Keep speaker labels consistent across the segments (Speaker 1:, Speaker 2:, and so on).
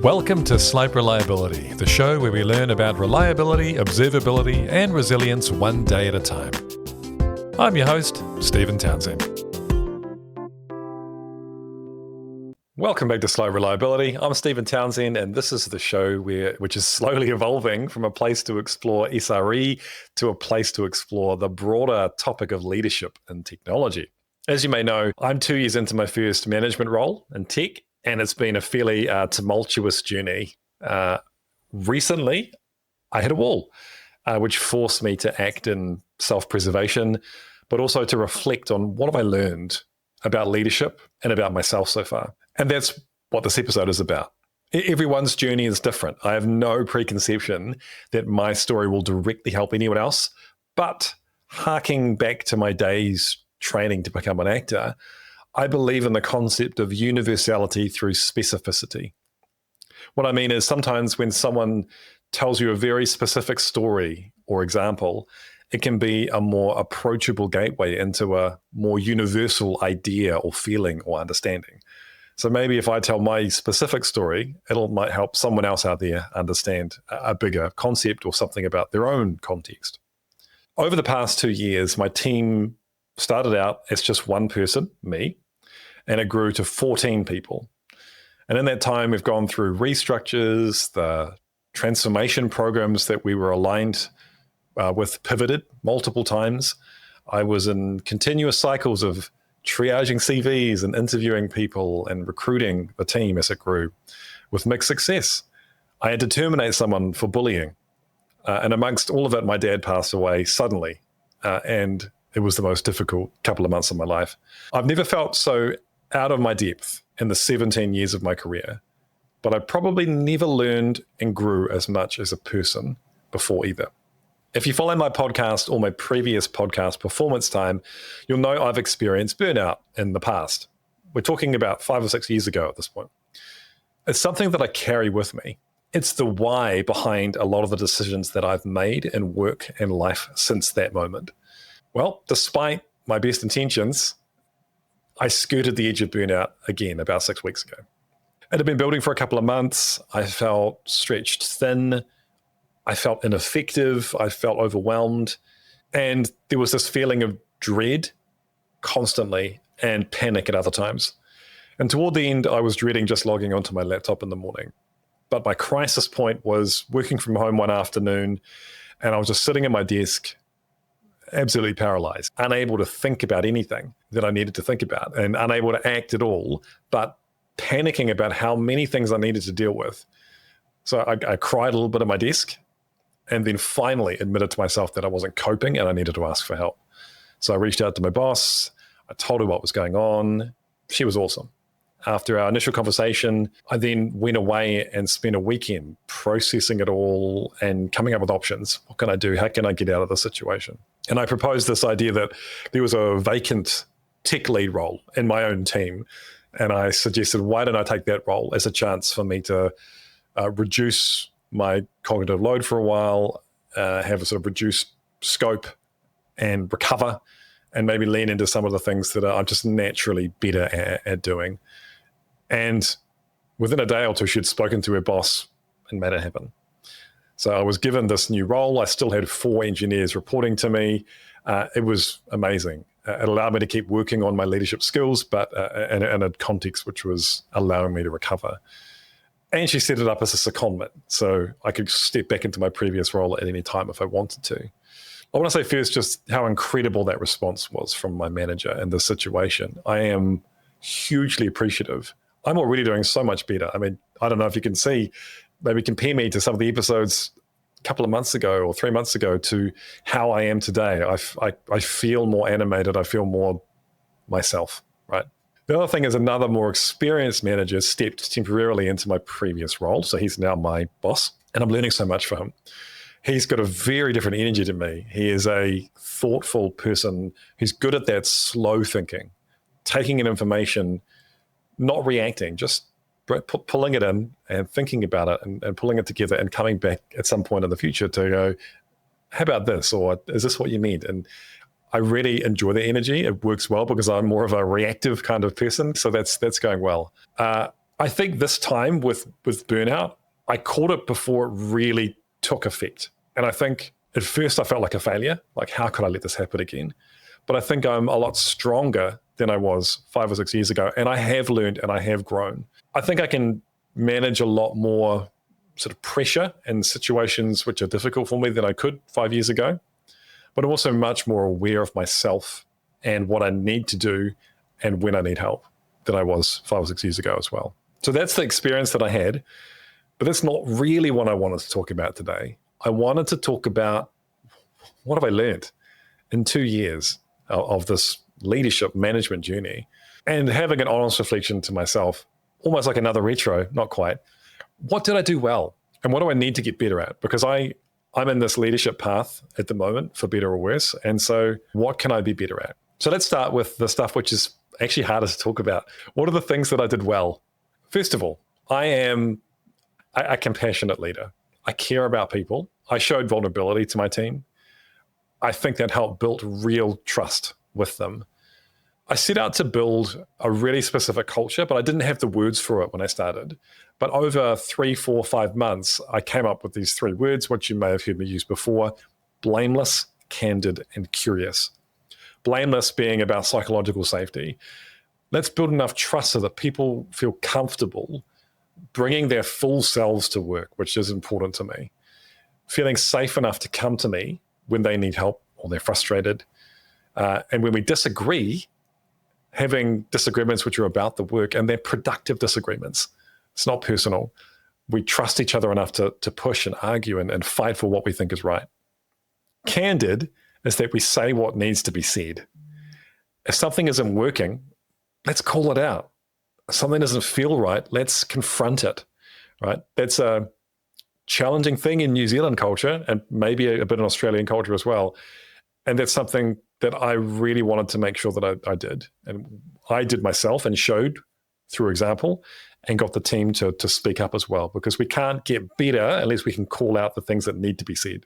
Speaker 1: Welcome to Slope Reliability, the show where we learn about reliability, observability, and resilience one day at a time. I'm your host, Stephen Townsend. Welcome back to Slope Reliability. I'm Stephen Townsend, and this is the show which is slowly evolving from a place to explore SRE to a place to explore the broader topic of leadership and technology. As you may know, I'm 2 years into my first management role in tech, and it's been a fairly tumultuous journey. Recently, I hit a wall, which forced me to act in self-preservation, but also to reflect on what have I learned about leadership and about myself so far. And that's what this episode is about. Everyone's journey is different. I have no preconception that my story will directly help anyone else, but harking back to my days training to become an actor, I believe in the concept of universality through specificity. What I mean is sometimes when someone tells you a very specific story or example, it can be a more approachable gateway into a more universal idea or feeling or understanding. So maybe if I tell my specific story, might help someone else out there understand a bigger concept or something about their own context. Over the past 2 years, my team started out as just one person, me, and it grew to 14 people. And in that time, we've gone through restructures, the transformation programs that we were aligned with pivoted multiple times. I was in continuous cycles of triaging CVs and interviewing people and recruiting the team as it grew with mixed success. I had to terminate someone for bullying. And amongst all of it, my dad passed away suddenly. And it was the most difficult couple of months of my life. I've never felt so out of my depth in the 17 years of my career, but I probably never learned and grew as much as a person before either. If you follow my podcast or my previous podcast, Performance Time, you'll know I've experienced burnout in the past. We're talking about 5 or 6 years ago at this point. It's something that I carry with me. It's the why behind a lot of the decisions that I've made in work and life since that moment. Well, despite my best intentions, I skirted the edge of burnout again about 6 weeks ago. It had been building for a couple of months. I felt stretched thin. I felt ineffective. I felt overwhelmed. And there was this feeling of dread constantly and panic at other times. And toward the end, I was dreading just logging onto my laptop in the morning. But my crisis point was working from home one afternoon, and I was just sitting at my desk, absolutely paralyzed, unable to think about anything that I needed to think about and unable to act at all, but panicking about how many things I needed to deal with. So I cried a little bit at my desk and then finally admitted to myself that I wasn't coping and I needed to ask for help. So I reached out to my boss. I told her what was going on. She was awesome. After our initial conversation, I then went away and spent a weekend processing it all and coming up with options. What can I do? How can I get out of the situation? And I proposed this idea that there was a vacant tech lead role in my own team. And I suggested, why don't I take that role as a chance for me to reduce my cognitive load for a while, have a sort of reduced scope and recover, and maybe lean into some of the things that I'm just naturally better at doing. And within a day or two, she'd spoken to her boss and made it happen. So I was given this new role. I still had 4 engineers reporting to me. It was amazing. It allowed me to keep working on my leadership skills, but in a context which was allowing me to recover. And she set it up as a secondment, so I could step back into my previous role at any time if I wanted to. I want to say first just how incredible that response was from my manager in this situation. I am hugely appreciative. I'm already doing so much better. I mean, I don't know if you can see, maybe compare me to some of the episodes a couple of months ago or 3 months ago to how I am today. I feel more animated. I feel more myself, right? The other thing is another more experienced manager stepped temporarily into my previous role. So he's now my boss, and I'm learning so much from him. He's got a very different energy to me. He is a thoughtful person who's good at that slow thinking, taking in information, not reacting, just pulling it in and thinking about it and pulling it together and coming back at some point in the future to go, how about this? Or is this what you meant? And I really enjoy the energy. It works well because I'm more of a reactive kind of person. So that's going well. I I think this time with burnout, I caught it before it really took effect. And I think at first I felt like a failure. Like, how could I let this happen again? But I think I'm a lot stronger than I was 5 or 6 years ago. And I have learned and I have grown. I think I can manage a lot more sort of pressure in situations which are difficult for me than I could 5 years ago. But I'm also much more aware of myself and what I need to do and when I need help than I was 5 or 6 years ago as well. So that's the experience that I had. But that's not really what I wanted to talk about today. I wanted to talk about what have I learned in 2 years of this leadership management journey, and having an honest reflection to myself, almost like another retro, not quite. What did I do well? And what do I need to get better at? Because I'm in this leadership path at the moment, for better or worse. And so what can I be better at? So let's start with the stuff which is actually harder to talk about. What are the things that I did well? First of all, I am a compassionate leader. I care about people. I showed vulnerability to my team. I think that helped build real trust with them. I set out to build a really specific culture, but I didn't have the words for it when I started. But over 3, 4, 5 months, I came up with these 3 words, which you may have heard me use before: blameless, candid, and curious. Blameless being about psychological safety. Let's build enough trust so that people feel comfortable bringing their full selves to work, which is important to me. Feeling safe enough to come to me when they need help or they're frustrated. And when we disagree, having disagreements which are about the work, and they're productive disagreements. It's not personal. We trust each other enough to push and argue and fight for what we think is right. Candid is that we say what needs to be said. If something isn't working, let's call it out. If something doesn't feel right, let's confront it, right? That's a challenging thing in New Zealand culture, and maybe a bit in Australian culture as well. And that's something that I really wanted to make sure that I did. And I did myself and showed through example, and got the team to speak up as well, because we can't get better unless we can call out the things that need to be said.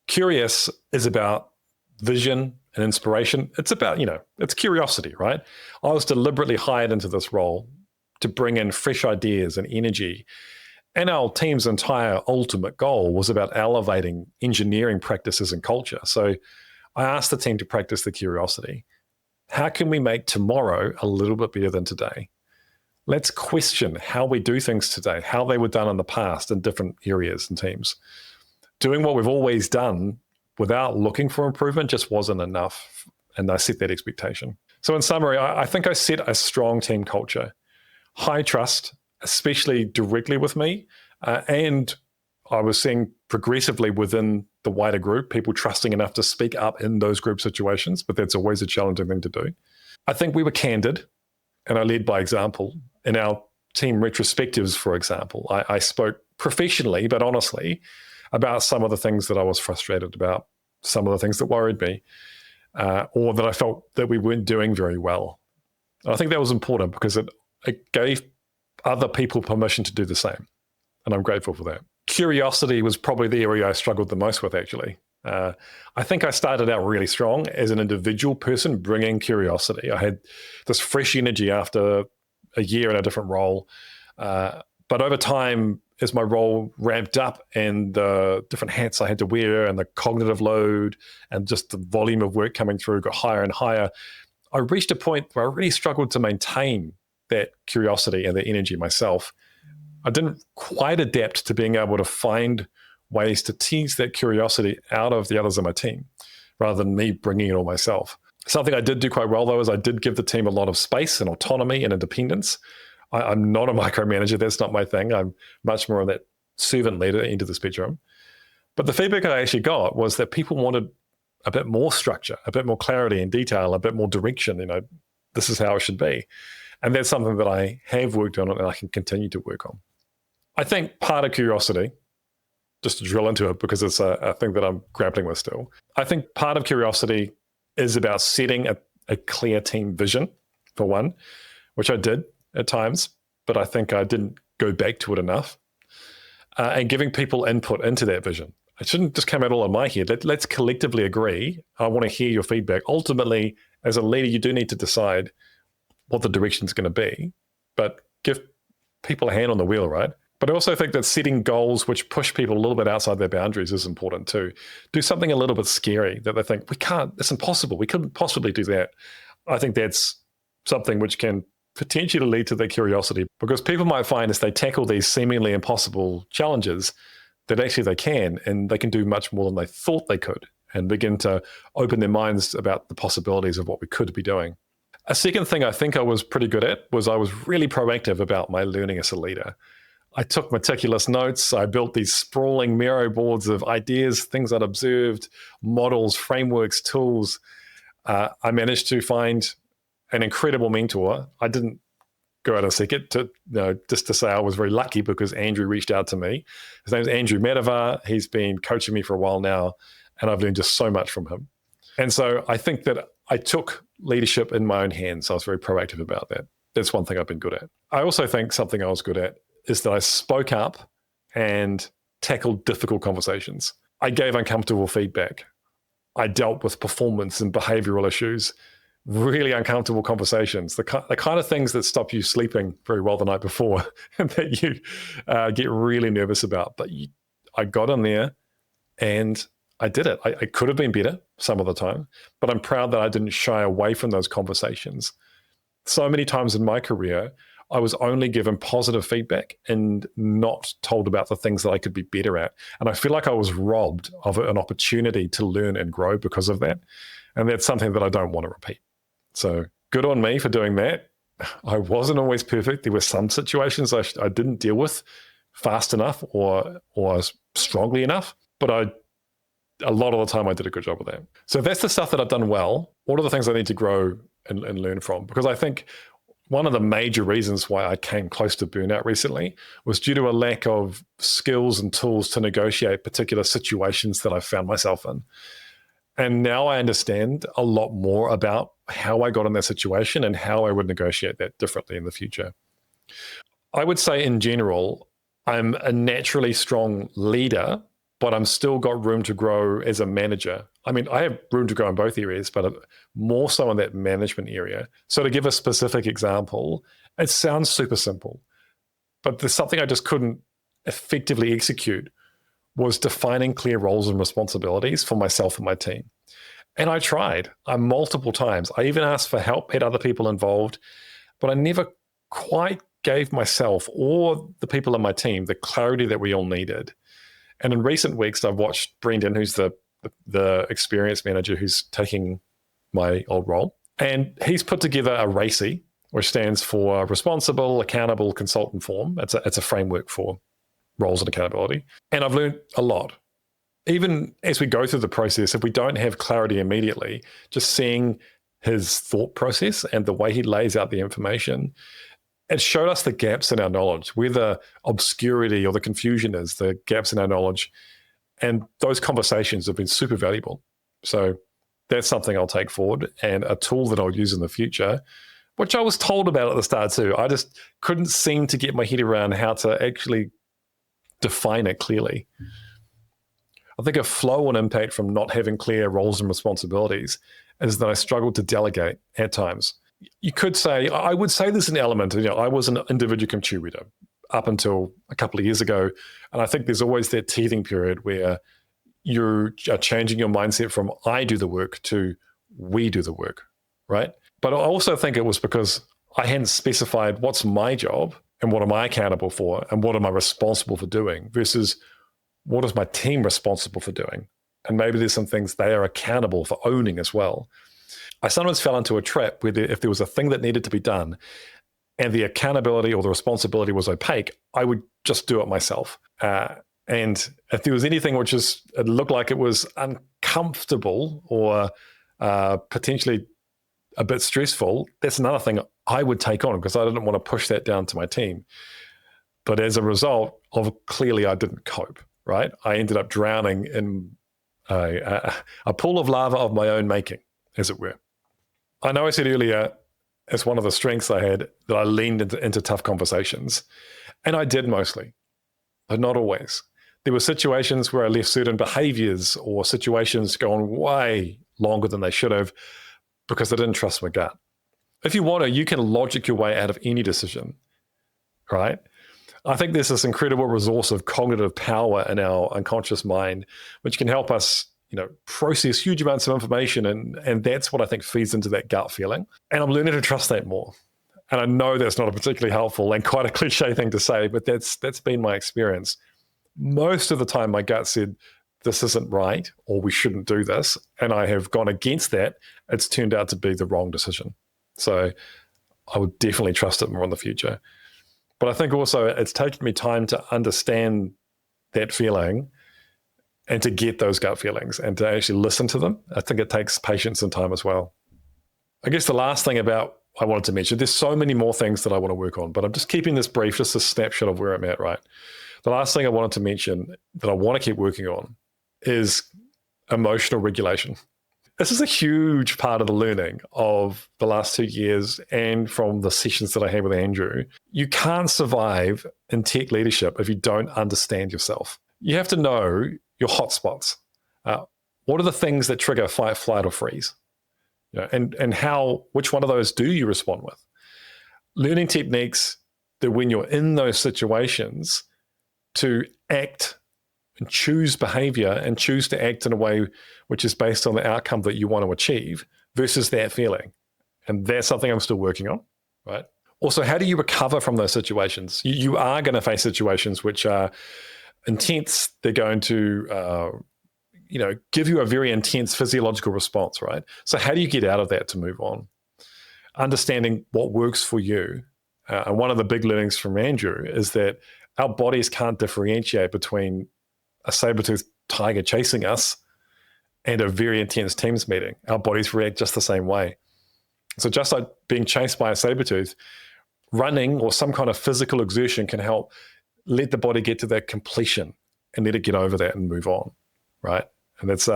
Speaker 1: Curious is about vision and inspiration. It's about, it's curiosity, right? I was deliberately hired into this role to bring in fresh ideas and energy. And our team's entire ultimate goal was about elevating engineering practices and culture. So I asked the team to practice the curiosity. How can we make tomorrow a little bit better than today? Let's question how we do things today, how they were done in the past in different areas and teams. Doing what we've always done without looking for improvement just wasn't enough. And I set that expectation. So in summary, I think I set a strong team culture, high trust, especially directly with me. And I was seeing progressively within the wider group, people trusting enough to speak up in those group situations, but that's always a challenging thing to do. I think we were candid, and I led by example. In our team retrospectives, for example, I spoke professionally, but honestly, about some of the things that I was frustrated about, some of the things that worried me, or that I felt that we weren't doing very well. And I think that was important because it gave other people permission to do the same. And I'm grateful for that. Curiosity was probably the area I struggled the most with, actually. I think I started out really strong as an individual person bringing curiosity. I had this fresh energy after a year in a different role. But over time, as my role ramped up and the different hats I had to wear and the cognitive load and just the volume of work coming through got higher and higher, I reached a point where I really struggled to maintain that curiosity and that energy myself. I didn't quite adapt to being able to find ways to tease that curiosity out of the others in my team rather than me bringing it all myself. Something I did do quite well, though, is I did give the team a lot of space and autonomy and independence. I'm not a micromanager. That's not my thing. I'm much more on that servant leader end of the spectrum. But the feedback I actually got was that people wanted a bit more structure, a bit more clarity and detail, a bit more direction. This is how it should be. And that's something that I have worked on and I can continue to work on. I think part of curiosity, just to drill into it because it's a thing that I'm grappling with still, I think part of curiosity is about setting a clear team vision, for one, which I did at times, but I think I didn't go back to it enough, and giving people input into that vision. It shouldn't just come out all in my head. Let's collectively agree. I want to hear your feedback. Ultimately, as a leader, you do need to decide what the direction is going to be, but give people a hand on the wheel, right? But I also think that setting goals which push people a little bit outside their boundaries is important too. Do something a little bit scary that they think, we can't, it's impossible. We couldn't possibly do that. I think that's something which can potentially lead to their curiosity, because people might find as they tackle these seemingly impossible challenges that actually they can, and they can do much more than they thought they could, and begin to open their minds about the possibilities of what we could be doing. A second thing I think I was pretty good at was I was really proactive about my learning as a leader. I took meticulous notes. I built these sprawling Miro boards of ideas, things I'd observed, models, frameworks, tools. I managed to find an incredible mentor. I didn't go out and seek it, just to say I was very lucky, because Andrew reached out to me. His name's Andrew Madavar. He's been coaching me for a while now, and I've learned just so much from him. And so I think that I took leadership in my own hands. I was very proactive about that. That's one thing I've been good at. I also think something I was good at is that I spoke up and tackled difficult conversations. I gave uncomfortable feedback. I dealt with performance and behavioral issues, really uncomfortable conversations, the kind of things that stop you sleeping very well the night before and that you get really nervous about. But I got in there and I did it. I could have been better some of the time, but I'm proud that I didn't shy away from those conversations. So many times in my career, I was only given positive feedback and not told about the things that I could be better at. And I feel like I was robbed of an opportunity to learn and grow because of that. And that's something that I don't want to repeat. So good on me for doing that. I wasn't always perfect. There were some situations I didn't deal with fast enough or strongly enough, but a lot of the time I did a good job of that. So that's the stuff that I've done well. What are the things I need to grow and learn from? Because I think one of the major reasons why I came close to burnout recently was due to a lack of skills and tools to negotiate particular situations that I found myself in. And now I understand a lot more about how I got in that situation and how I would negotiate that differently in the future. I would say in general, I'm a naturally strong leader, but I'm still got room to grow as a manager. I mean, I have room to grow in both areas, but more so in that management area. So to give a specific example, it sounds super simple, but there's something I just couldn't effectively execute was defining clear roles and responsibilities for myself and my team. And I tried multiple times. I even asked for help, had other people involved, but I never quite gave myself or the people in my team the clarity that we all needed. And in recent weeks, I've watched Brendan, who's the experience manager who's taking my old role, and he's put together a RACI, which stands for Responsible, Accountable, Consultant Form. It's a framework for roles and accountability. And I've learned a lot. Even as we go through the process, if we don't have clarity immediately, just seeing his thought process and the way he lays out the information, it showed us the gaps in our knowledge, where the obscurity or the confusion is, the gaps in our knowledge. And those conversations have been super valuable. So that's something I'll take forward, and a tool that I'll use in the future, which I was told about at the start too. I just couldn't seem to get my head around how to actually define it clearly. I think a flow and impact from not having clear roles and responsibilities is that I struggled to delegate at times. You could say, I would say there's an element, I was an individual contributor up until a couple of years ago. And I think there's always that teething period where you are changing your mindset from I do the work to we do the work, right? But I also think it was because I hadn't specified what's my job and what am I accountable for and what am I responsible for doing versus what is my team responsible for doing? And maybe there's some things they are accountable for owning as well. I sometimes fell into a trap where if there was a thing that needed to be done and the accountability or the responsibility was opaque, I would just do it myself. And if there was anything which it looked like it was uncomfortable or potentially a bit stressful, that's another thing I would take on because I didn't want to push that down to my team. But as a result of clearly I didn't cope, right? I ended up drowning in a pool of lava of my own making, as it were. I know I said earlier, as one of the strengths I had, that I leaned into tough conversations. And I did mostly, but not always. There were situations where I left certain behaviors or situations go on way longer than they should have because I didn't trust my gut. If you want to, you can logic your way out of any decision, right? I think there's this incredible resource of cognitive power in our unconscious mind, which can help us, process huge amounts of information. And that's what I think feeds into that gut feeling. And I'm learning to trust that more. And I know that's not a particularly helpful and quite a cliche thing to say, but that's been my experience. Most of the time, my gut said, this isn't right, or we shouldn't do this. And I have gone against that. It's turned out to be the wrong decision. So I would definitely trust it more in the future. But I think also it's taken me time to understand that feeling and to get those gut feelings and to actually listen to them. I think it takes patience and time as well. I guess the last thing I wanted to mention, there's so many more things that I want to work on, but I'm just keeping this brief, just a snapshot of where I'm at, right? The last thing I wanted to mention that I want to keep working on is emotional regulation. This is a huge part of the learning of the last 2 years and from the sessions that I had with Andrew. You can't survive in tech leadership if you don't understand yourself. You have to know your hotspots. What are the things that trigger fight, flight, or freeze? And which one of those do you respond with? Learning techniques that when you're in those situations to act and choose behavior and choose to act in a way which is based on the outcome that you want to achieve versus that feeling. And that's something I'm still working on, right? Also, how do you recover from those situations? You are going to face situations which are intense. They're going to, give you a very intense physiological response, right? So how do you get out of that to move on? Understanding what works for you. And one of the big learnings from Andrew is that our bodies can't differentiate between a saber-toothed tiger chasing us and a very intense Teams meeting. Our bodies react just the same way. So just like being chased by a saber-tooth, running or some kind of physical exertion can help let the body get to that completion and let it get over that and move on, right? And that's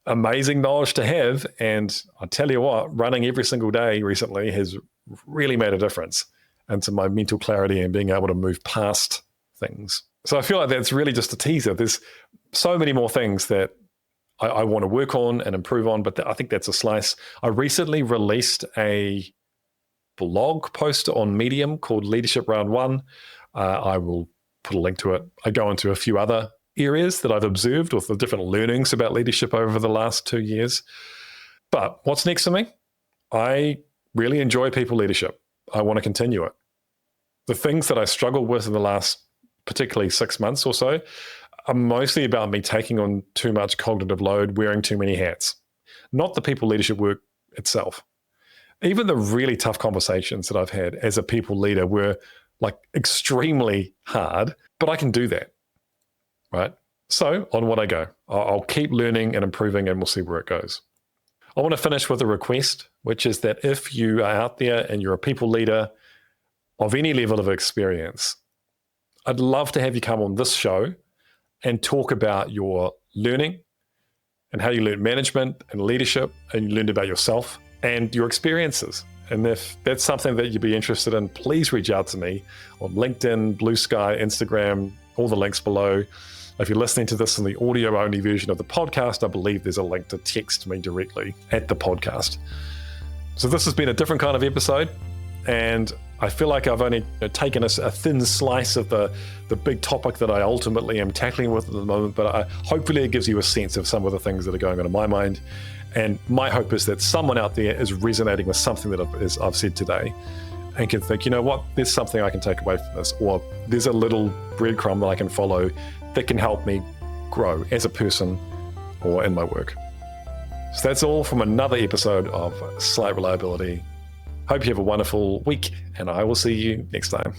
Speaker 1: amazing knowledge to have. And I tell you what, running every single day recently has really made a difference into my mental clarity and being able to move past things. So I feel like that's really just a teaser. There's so many more things that I want to work on and improve on, but I think that's a slice. I recently released a blog post on Medium called Leadership Round One. I will put a link to it. I go into a few other areas that I've observed with the different learnings about leadership over the last 2 years. But what's next for me? I really enjoy people leadership. I want to continue it. The things that I struggled with in the last particularly 6 months or so are mostly about me taking on too much cognitive load, wearing too many hats, not the people leadership work itself. Even the really tough conversations that I've had as a people leader were like extremely hard, but I can do that, right? So onward I go. I'll keep learning and improving and we'll see where it goes. I want to finish with a request, which is that if you are out there and you're a people leader of any level of experience, I'd love to have you come on this show and talk about your learning and how you learned management and leadership and you learned about yourself and your experiences. And if that's something that you'd be interested in, please reach out to me on LinkedIn, Blue Sky, Instagram, all the links below. If you're listening to this in the audio-only version of the podcast, I believe there's a link to text me directly at the podcast. So this has been a different kind of episode, and I feel like I've only taken a thin slice of the big topic that I ultimately am tackling with at the moment, but hopefully it gives you a sense of some of the things that are going on in my mind. And my hope is that someone out there is resonating with something that I've said today and can think, you know what, there's something I can take away from this, or there's a little breadcrumb that I can follow that can help me grow as a person or in my work. So that's all from another episode of Slight Reliability. Hope you have a wonderful week, and I will see you next time.